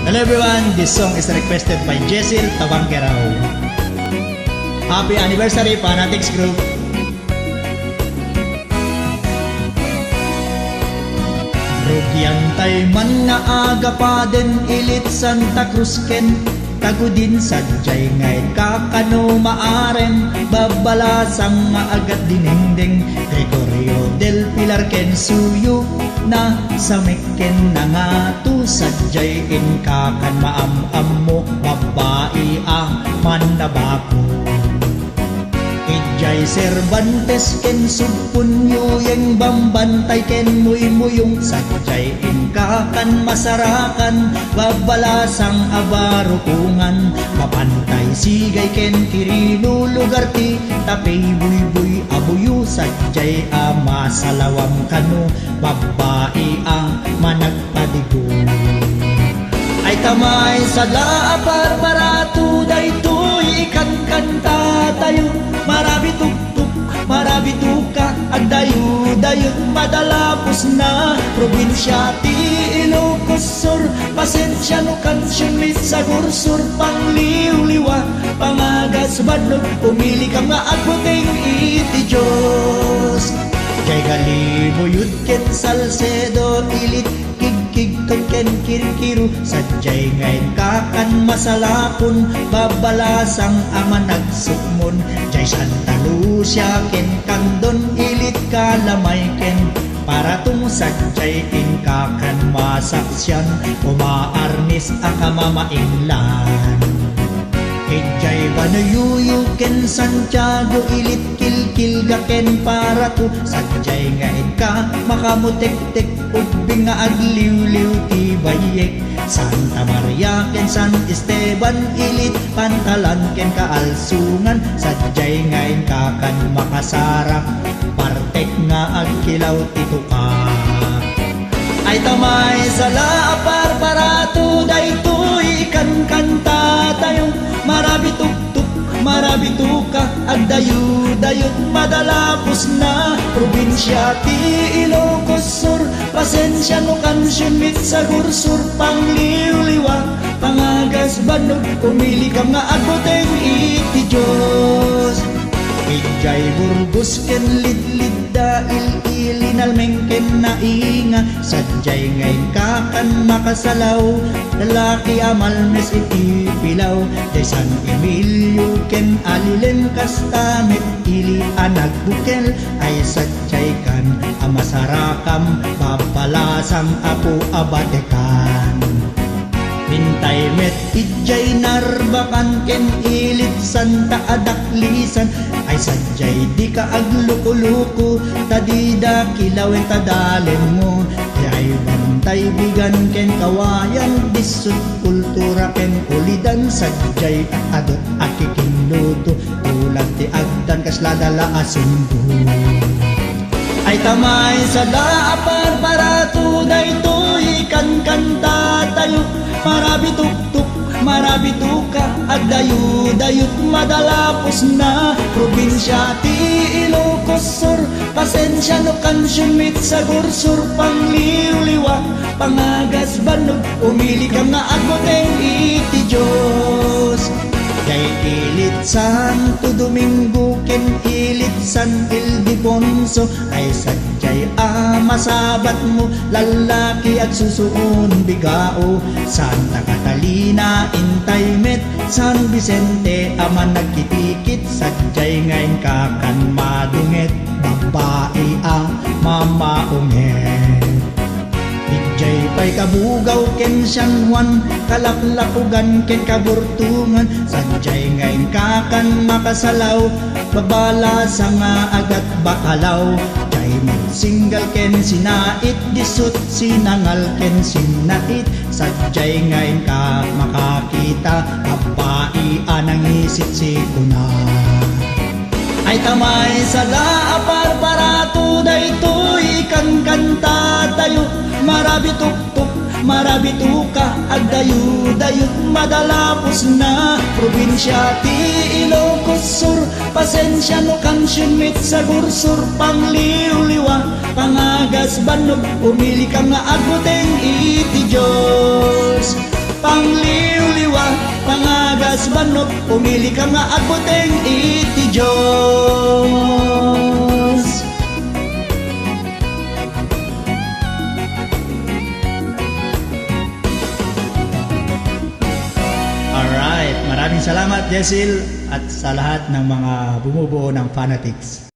Hello everyone, this song is requested by Jessel Tabangkerao. Happy anniversary Fanatics Group. Rugyantay man nga aga pa din ilit Santa Cruz ken tagudin sadyay ngayon kakano maaren babalasang nga agad dinengdeng Gregorio del Pilar ken suyo na sa mekken na nga tu sadyay in kakan maam-am mo babae ang manabako Ijay Cervantes ken subpunyo yang bambantay ken muy-muyong sadyay in kakan masarakan babalasang abarukungan mapantay sigay ken Kirilo lugar ti tapay buy-buy abuyo sadyay ama salawam kano babae ang managpadigo ay tamay sadla apar barato daytoy ikan kanta tayo marami tuktuk marami tuka agdayo-dayo madalapos na probinsya ti Ilocos Sur pasensya no kansyon sa gursur pangliw-liwa pangagas badlog pumili ka nga agbuting iti Diyos kay galibuyod ken Salcedo ilit kig ken kirkiru sadyay ngayon kakan masalapon babalasang ama nagsukmon jay Santa Lucia ken Candon ilit kalamay ken para tung sadyay ken kakan masaksyan umaarnis ang kamamainlan Ijay Banuyuyo ken Santiago ilit kilkilga ken para to sadyay ngayon ka makamutek-tek ubing nga agliw-liw ti bayek Santa Maria ken San Esteban ilit pantalan ken kaalsungan sadyay ngayon ka kan makasarap partek nga agkilaw ti tuka ay tamay sala apar barato daytoy ikan kanta tayo marami tuktuk marami tuka agdayo-dayot madalapos na probinsya ti Ilocos Sur pasensya no kansyon mit sa gursur pangliw-liwa pangagas banog pumili ka nga agboteng iti Diyos Ijay Burgos ken lidlid dail ilinalmeng ken nainga sadyay ngayon kakan makasalaw lalaki amalmes iti pilaw de San Emilio ken alilen kastamet ili anak bukel ay sadyay kan amasarakam babalasang apo abadekan Bintay met ijay narbakan ken ilit Santa Adaklisan ay sadyay di ka agluko-luko tadida kilawen tadalen mo ay bantay bigan ken kawayan disut kultura ken ulidan sadyay adot akikinluto tulad ti agdan kasladala asimbo ay tamay sada apar barato daytoy ikan kanta tayo marami tuktuk marami tuka agdayo-dayot madalapos na probinsya ti Ilocos Sur pasensya no kansyon mit sa gursur pangliw-liwa pangagas banog umili ka nga agboteng iti Diyos kay ilit Santo Domingo ken ilit San Ildefonso ay sadyay masabat mo lalaki at susuon bigao Santa Catalina intaymet San Vicente ama nagkitikit sadyay ngayon kakan madunget babae ang mamaunget Ijay pa'y kabugaw ken San Juan kalaklakugan ken kaburtungan sadyay ngayon kakan makasalaw babalasa nga agat bakalaw jay singal ken sinait disut sinangal ken sinait sadyay ngayon ka makakita babae anang isit si kuna ay tamay sala apar barato daytoy ikan kanta tayo marami tuktuk marami tuka agdayo-dayot madalapos na probinsya ti Ilocos Sur pasensya no kansyon mit sa gursur pangliw-liwa pangagas banog umili ka nga agboteng iti Diyos pang banot, pumili ka nga at buteng iti Diyos. Alright, maraming salamat Jessel at sa lahat ng mga bumubuo ng Fanatics.